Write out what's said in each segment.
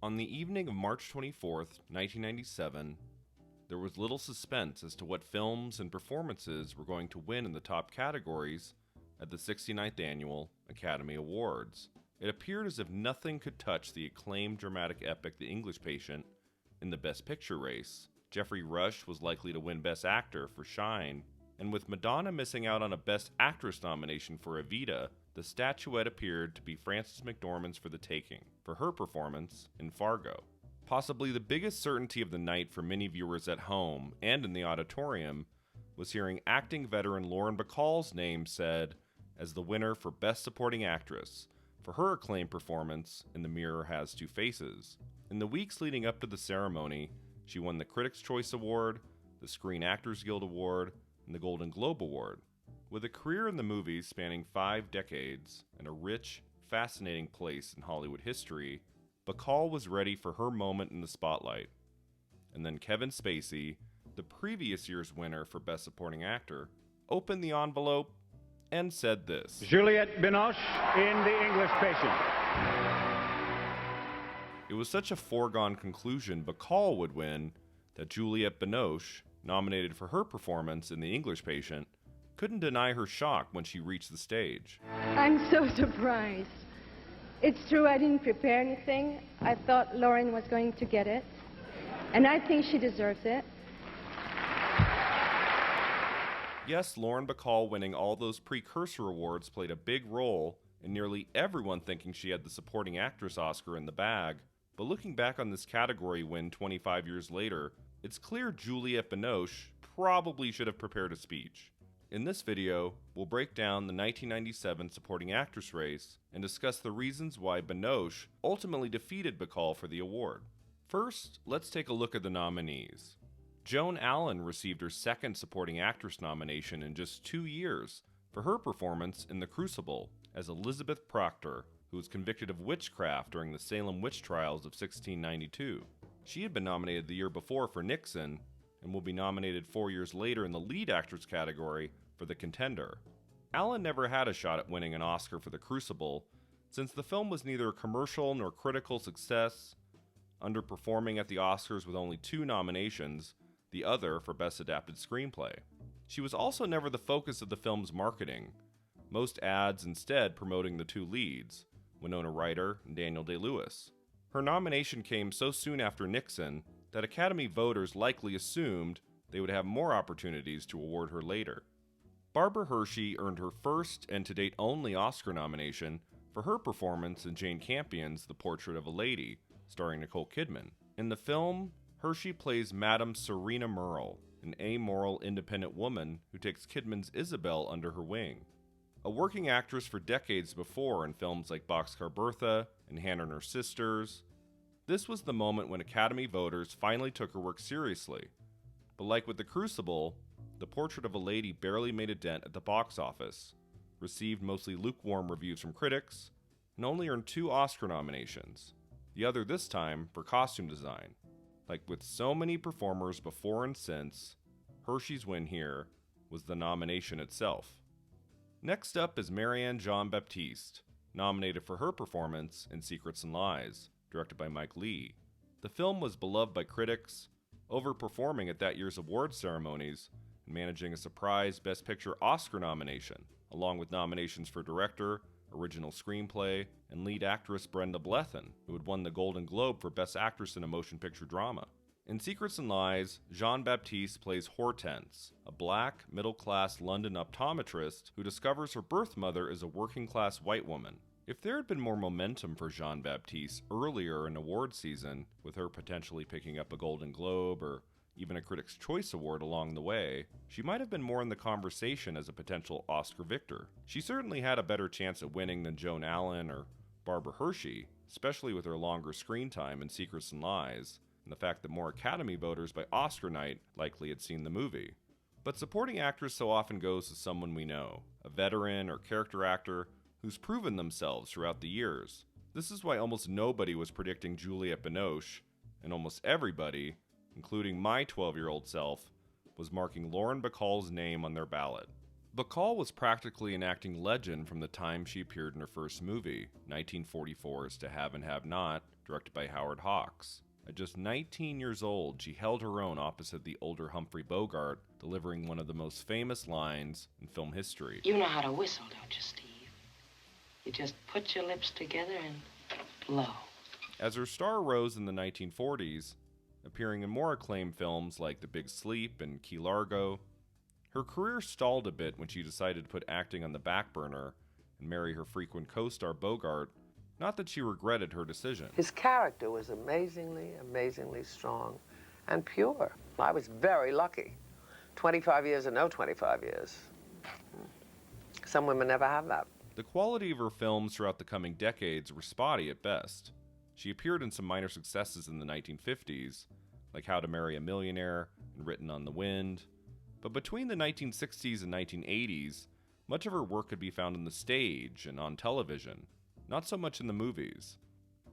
On the evening of March 24th, 1997, there was little suspense as to what films and performances were going to win in the top categories at the 69th Annual Academy Awards. It appeared as if nothing could touch the acclaimed dramatic epic The English Patient in the Best Picture race. Geoffrey Rush was likely to win Best Actor for Shine, and with Madonna missing out on a Best Actress nomination for Evita, the statuette appeared to be Frances McDormand's for the taking, for her performance in Fargo. Possibly the biggest certainty of the night for many viewers at home and in the auditorium was hearing acting veteran Lauren Bacall's name said as the winner for Best Supporting Actress for her acclaimed performance in The Mirror Has Two Faces. In the weeks leading up to the ceremony, she won the Critics' Choice Award, the Screen Actors Guild Award, and the Golden Globe Award. With a career in the movies spanning 5 decades and a rich, fascinating place in Hollywood history, Bacall was ready for her moment in the spotlight. And then Kevin Spacey, the previous year's winner for Best Supporting Actor, opened the envelope and said this. Juliette Binoche in The English Patient. It was such a foregone conclusion Bacall would win that Juliette Binoche, nominated for her performance in The English Patient, couldn't deny her shock when she reached the stage. I'm so surprised. It's true, I didn't prepare anything. I thought Lauren was going to get it, and I think she deserves it. Yes, Lauren Bacall winning all those precursor awards played a big role in nearly everyone thinking she had the Supporting Actress Oscar in the bag, but looking back on this category win 25 years later, it's clear Juliette Binoche probably should have prepared a speech. In this video, we'll break down the 1997 Supporting Actress race and discuss the reasons why Binoche ultimately defeated Bacall for the award. First, let's take a look at the nominees. Joan Allen received her second Supporting Actress nomination in just 2 years for her performance in The Crucible as Elizabeth Proctor, who was convicted of witchcraft during the Salem witch trials of 1692. She had been nominated the year before for Nixon, and will be nominated 4 years later in the lead actress category for The Contender. Allen never had a shot at winning an Oscar for The Crucible, since the film was neither a commercial nor critical success, underperforming at the Oscars with only 2 nominations, the other for Best Adapted Screenplay. She was also never the focus of the film's marketing, most ads instead promoting the 2 leads, Winona Ryder and Daniel Day-Lewis. Her nomination came so soon after Nixon that Academy voters likely assumed they would have more opportunities to award her later. Barbara Hershey earned her first and to date only Oscar nomination for her performance in Jane Campion's The Portrait of a Lady, starring Nicole Kidman. In the film, Hershey plays Madame Serena Merle, an amoral, independent woman who takes Kidman's Isabel under her wing. A working actress for decades before in films like Boxcar Bertha and Hannah and Her Sisters, this was the moment when Academy voters finally took her work seriously. But like with The Crucible, The Portrait of a Lady barely made a dent at the box office, received mostly lukewarm reviews from critics, and only earned 2 Oscar nominations, the other this time for costume design. Like with so many performers before and since, Hershey's win here was the nomination itself. Next up is Marianne Jean-Baptiste, nominated for her performance in Secrets and Lies, directed by Mike Leigh. The film was beloved by critics, overperforming at that year's award ceremonies and managing a surprise Best Picture Oscar nomination, along with nominations for director, original screenplay, and lead actress Brenda Blethyn, who had won the Golden Globe for Best Actress in a Motion Picture Drama. In Secrets and Lies, Jean-Baptiste plays Hortense, a black, middle-class London optometrist who discovers her birth mother is a working-class white woman. If there had been more momentum for Jean-Baptiste earlier in award season, with her potentially picking up a Golden Globe or even a Critics' Choice Award along the way, she might have been more in the conversation as a potential Oscar victor. She certainly had a better chance at winning than Joan Allen or Barbara Hershey, especially with her longer screen time in Secrets and Lies, and the fact that more Academy voters by Oscar night likely had seen the movie. But supporting actress so often goes to someone we know, a veteran or character actor who's proven themselves throughout the years. This is why almost nobody was predicting Juliette Binoche, and almost everybody, including my 12-year-old self, was marking Lauren Bacall's name on their ballot. Bacall was practically an acting legend from the time she appeared in her first movie, 1944's To Have and Have Not, directed by Howard Hawks. At just 19 years old, she held her own opposite the older Humphrey Bogart, delivering one of the most famous lines in film history. You know how to whistle, don't you, Steve? You just put your lips together and blow. As her star rose in the 1940s, appearing in more acclaimed films like The Big Sleep and Key Largo, her career stalled a bit when she decided to put acting on the back burner and marry her frequent co-star Bogart. Not that she regretted her decision. His character was amazingly, amazingly strong and pure. I was very lucky. 25 years or no 25 years. Some women never have that. The quality of her films throughout the coming decades were spotty at best. She appeared in some minor successes in the 1950s, like How to Marry a Millionaire and Written on the Wind. But between the 1960s and 1980s, much of her work could be found on the stage and on television, not so much in the movies.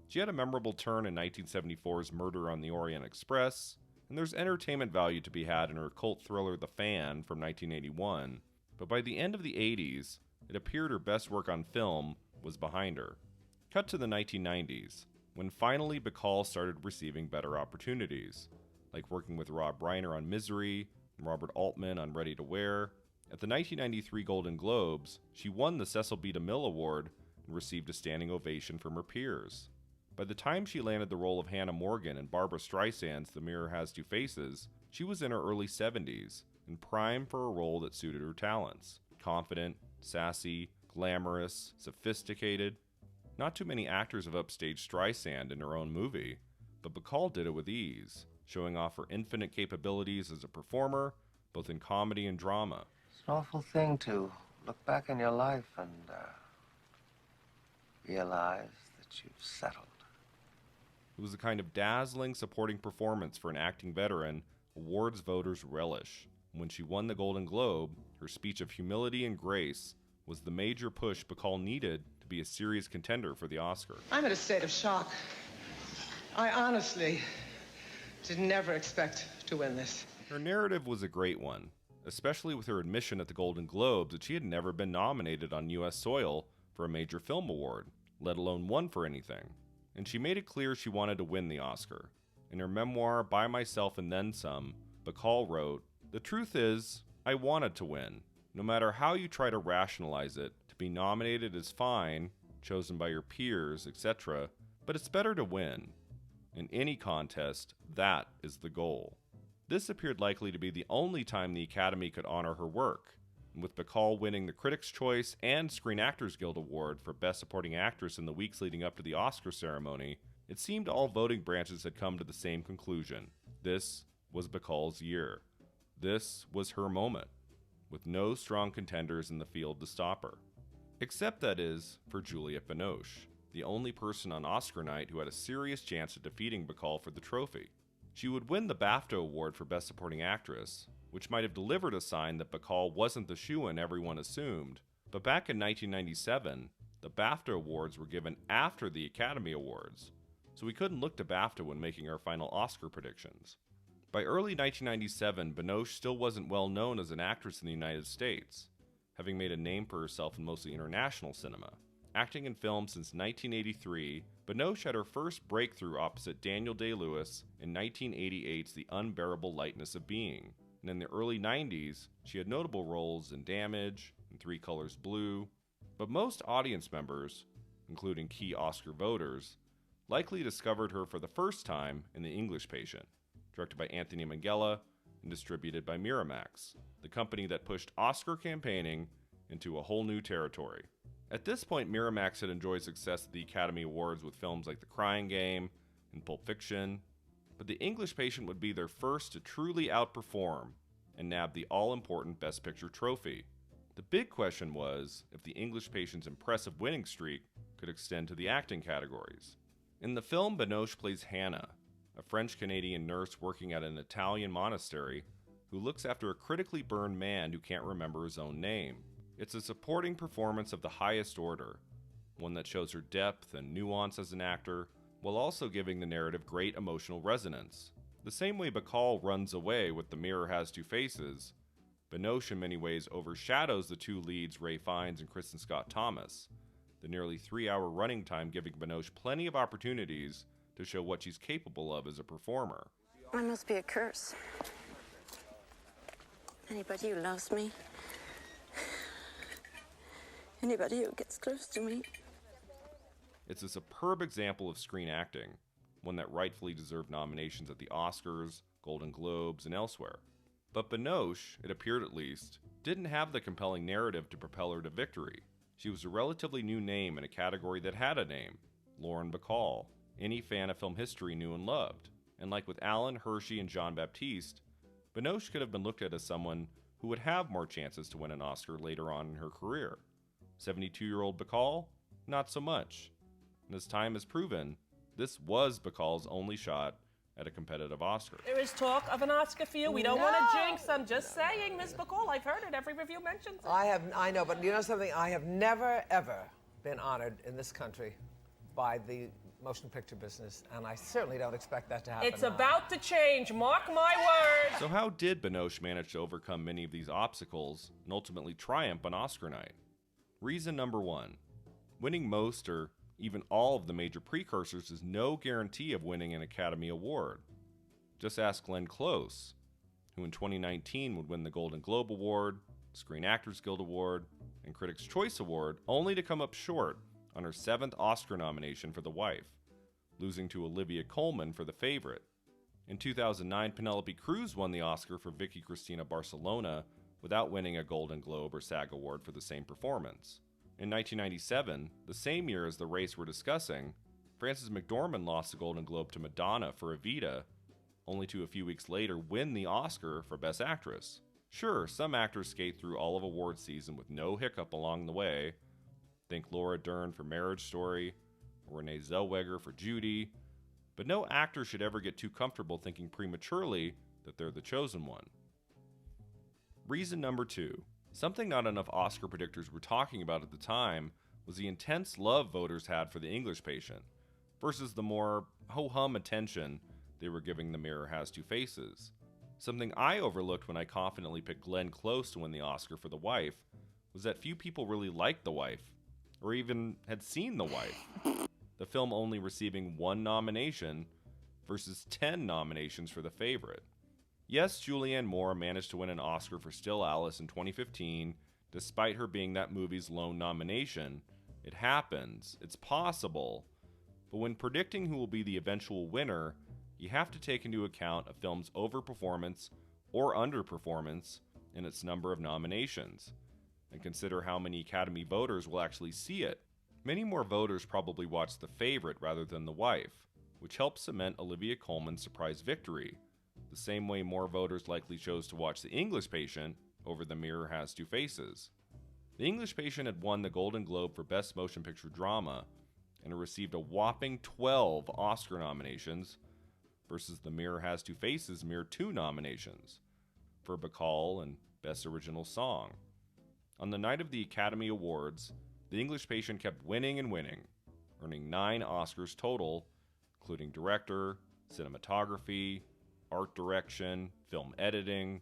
She had a memorable turn in 1974's Murder on the Orient Express, and there's entertainment value to be had in her cult thriller The Fan from 1981, but by the end of the 80s, it appeared her best work on film was behind her. Cut to the 1990s, when finally Bacall started receiving better opportunities, like working with Rob Reiner on Misery and Robert Altman on Ready to Wear. At the 1993 Golden Globes, she won the Cecil B. DeMille Award and received a standing ovation from her peers. By the time she landed the role of Hannah Morgan in Barbra Streisand's The Mirror Has Two Faces, she was in her early 70s and primed for a role that suited her talents. Confident, sassy, glamorous, sophisticated. Not too many actors have upstaged Streisand in her own movie, but Bacall did it with ease, showing off her infinite capabilities as a performer, both in comedy and drama. It's an awful thing to look back in your life and realize that you've settled. It was a kind of dazzling supporting performance for an acting veteran awards voters relish. When she won the Golden Globe, her speech of humility and grace was the major push Bacall needed to be a serious contender for the Oscar. I'm in a state of shock. I honestly did never expect to win this. Her narrative was a great one, especially with her admission at the Golden Globes that she had never been nominated on U.S. soil for a major film award, let alone won for anything. And she made it clear she wanted to win the Oscar. In her memoir, By Myself and Then Some, Bacall wrote, "The truth is, I wanted to win. No matter how you try to rationalize it, to be nominated is fine, chosen by your peers, etc., but it's better to win. In any contest, that is the goal." This appeared likely to be the only time the Academy could honor her work, and with Bacall winning the Critics' Choice and Screen Actors Guild Award for Best Supporting Actress in the weeks leading up to the Oscar ceremony, it seemed all voting branches had come to the same conclusion. This was Bacall's year. This was her moment, with no strong contenders in the field to stop her. Except, that is, for Juliette Binoche, the only person on Oscar night who had a serious chance of defeating Bacall for the trophy. She would win the BAFTA Award for Best Supporting Actress, which might have delivered a sign that Bacall wasn't the shoo-in everyone assumed, but back in 1997, the BAFTA Awards were given after the Academy Awards, so we couldn't look to BAFTA when making our final Oscar predictions. By early 1997, Binoche still wasn't well known as an actress in the United States, having made a name for herself in mostly international cinema. Acting in film since 1983, Binoche had her first breakthrough opposite Daniel Day-Lewis in 1988's The Unbearable Lightness of Being, and in the early 90s, she had notable roles in Damage and Three Colors Blue, but most audience members, including key Oscar voters, likely discovered her for the first time in The English Patient, directed by Anthony Minghella and distributed by Miramax, the company that pushed Oscar campaigning into a whole new territory. At this point, Miramax had enjoyed success at the Academy Awards with films like The Crying Game and Pulp Fiction, but The English Patient would be their first to truly outperform and nab the all-important Best Picture trophy. The big question was if The English Patient's impressive winning streak could extend to the acting categories. In the film, Binoche plays Hannah, a French-Canadian nurse working at an Italian monastery who looks after a critically burned man who can't remember his own name. It's a supporting performance of the highest order, one that shows her depth and nuance as an actor, while also giving the narrative great emotional resonance. The same way Bacall runs away with The Mirror Has Two Faces, Binoche in many ways overshadows the two leads, Ray Fiennes and Kristen Scott Thomas, the nearly 3-hour running time giving Binoche plenty of opportunities to show what she's capable of as a performer. I must be a curse. Anybody who loves me, anybody who gets close to me. It's a superb example of screen acting, one that rightfully deserved nominations at the Oscars, Golden Globes, and elsewhere. But Binoche, it appeared at least, didn't have the compelling narrative to propel her to victory. She was a relatively new name in a category that had a name, Lauren Bacall, any fan of film history knew and loved. And like with Alan, Hershey, and Jean-Baptiste, Binoche could have been looked at as someone who would have more chances to win an Oscar later on in her career. 72-year-old Bacall? Not so much. And as time has proven, this was Bacall's only shot at a competitive Oscar. There is talk of an Oscar for you. We don't want to jinx. I'm just saying, Miss Bacall. I've heard it. Every review mentions it. I know, but you know something? I have never, ever been honored in this country by the motion picture business, and I certainly don't expect that to happen. It's about to change. Mark my words. So how did Binoche manage to overcome many of these obstacles and ultimately triumph on Oscar night? Reason number one, winning most or even all of the major precursors is no guarantee of winning an Academy Award. Just ask Glenn Close, who in 2019 would win the Golden Globe Award, Screen Actors Guild Award, and Critics' Choice Award, only to come up short on her 7th Oscar nomination for The Wife, losing to Olivia Colman for The Favorite. In 2009, Penelope Cruz won the Oscar for Vicky Cristina Barcelona without winning a Golden Globe or SAG Award for the same performance. In 1997, the same year as the race we're discussing, Frances McDormand lost the Golden Globe to Madonna for Evita, only to a few weeks later win the Oscar for Best Actress. Sure, some actors skate through all of award season with no hiccup along the way. Think Laura Dern for Marriage Story, or Renee Zellweger for Judy, but no actor should ever get too comfortable thinking prematurely that they're the chosen one. Reason number two. Something not enough Oscar predictors were talking about at the time was the intense love voters had for The English Patient, versus the more ho-hum attention they were giving The Mirror Has Two Faces. Something I overlooked when I confidently picked Glenn Close to win the Oscar for The Wife was that few people really liked The Wife, or even had seen The Wife, the film only receiving 1 nomination versus 10 nominations for The Favorite. Yes, Julianne Moore managed to win an Oscar for Still Alice in 2015, despite her being that movie's lone nomination. It happens, it's possible, but when predicting who will be the eventual winner, you have to take into account a film's overperformance or underperformance in its number of nominations, and consider how many Academy voters will actually see it. Many more voters probably watched The Favorite rather than The Wife, which helped cement Olivia Colman's surprise victory, the same way more voters likely chose to watch The English Patient over The Mirror Has Two Faces. The English Patient had won the Golden Globe for Best Motion Picture Drama, and it received a whopping 12 Oscar nominations, versus The Mirror Has Two Faces' mere 2 nominations, for Bacall and Best Original Song. On the night of the Academy Awards, The English Patient kept winning and winning, earning 9 Oscars total, including director, cinematography, art direction, film editing.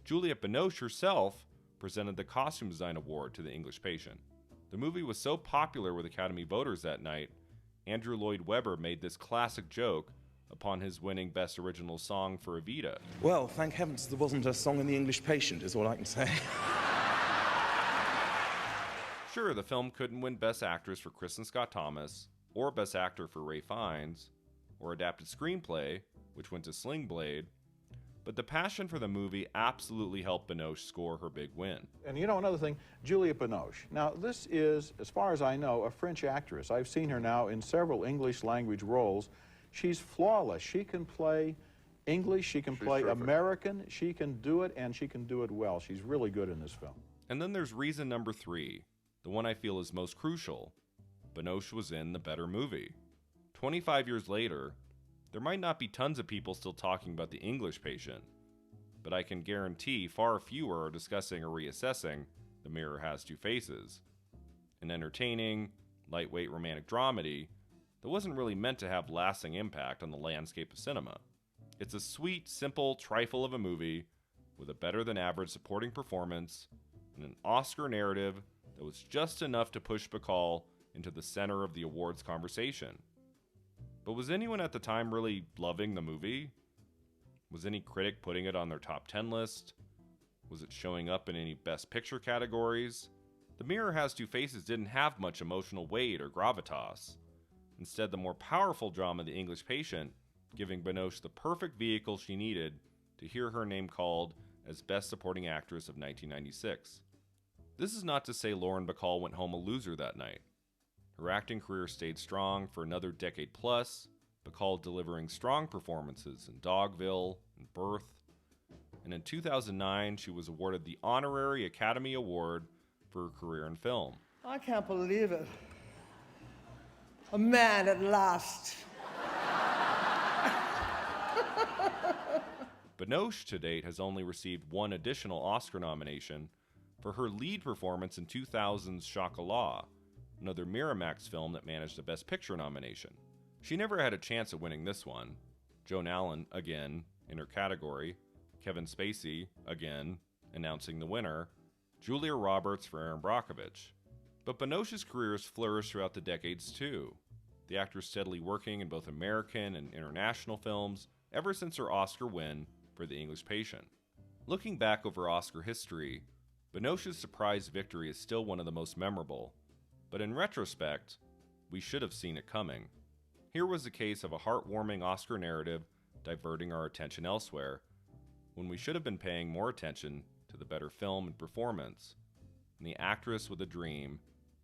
Juliette Binoche herself presented the Costume Design Award to The English Patient. The movie was so popular with Academy voters that night, Andrew Lloyd Webber made this classic joke upon his winning Best Original Song for Evita. Well, thank heavens there wasn't a song in The English Patient, is all I can say. Sure, the film couldn't win Best Actress for Kristen Scott Thomas, or Best Actor for Ralph Fiennes, or Adapted Screenplay, which went to Sling Blade, but the passion for the movie absolutely helped Binoche score her big win. And you know another thing, Juliette Binoche. Now this is, as far as I know, a French actress. I've seen her now in several English language roles. She's flawless. She can play English, she can play American, she can do it, and she can do it well. She's really good in this film. And then there's reason number 3, the one I feel is most crucial. Binoche was in the better movie. 25 years later, there might not be tons of people still talking about The English Patient, but I can guarantee far fewer are discussing or reassessing The Mirror Has Two Faces, an entertaining, lightweight romantic dramedy that wasn't really meant to have lasting impact on the landscape of cinema. It's a sweet, simple trifle of a movie with a better-than-average supporting performance and an Oscar narrative that was just enough to push Bacall into the center of the awards conversation. But was anyone at the time really loving the movie? Was any critic putting it on their top 10 list? Was it showing up in any Best Picture categories? The Mirror Has Two Faces didn't have much emotional weight or gravitas. Instead, the more powerful drama, The English Patient, giving Binoche the perfect vehicle she needed to hear her name called as Best Supporting Actress of 1996. This is not to say Lauren Bacall went home a loser that night. Her acting career stayed strong for another decade plus, Bacall delivering strong performances in Dogville and Birth. And in 2009, she was awarded the Honorary Academy Award for her career in film. I can't believe it. A man at last. Binoche to date has only received one additional Oscar nomination for her lead performance in 2000's Chocolat, another Miramax film that managed a Best Picture nomination. She never had a chance at winning this one. Joan Allen, again, in her category. Kevin Spacey, again, announcing the winner. Julia Roberts for Erin Brockovich. But Binoche's career has flourished throughout the decades too. The actress steadily working in both American and international films ever since her Oscar win for The English Patient. Looking back over Oscar history, Binoche's surprise victory is still one of the most memorable. But in retrospect, we should have seen it coming. Here was a case of a heartwarming Oscar narrative diverting our attention elsewhere, when we should have been paying more attention to the better film and performance, and the actress with a dream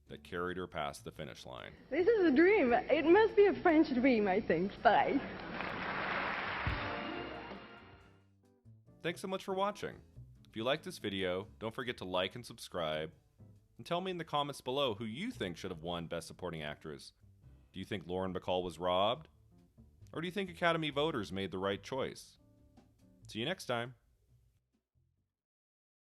that carried her past the finish line. This is a dream. It must be a French dream, I think. Bye. Thanks so much for watching. If you liked this video, don't forget to like and subscribe, and tell me in the comments below who you think should have won Best Supporting Actress. Do you think Lauren Bacall was robbed? Or do you think Academy voters made the right choice? See you next time.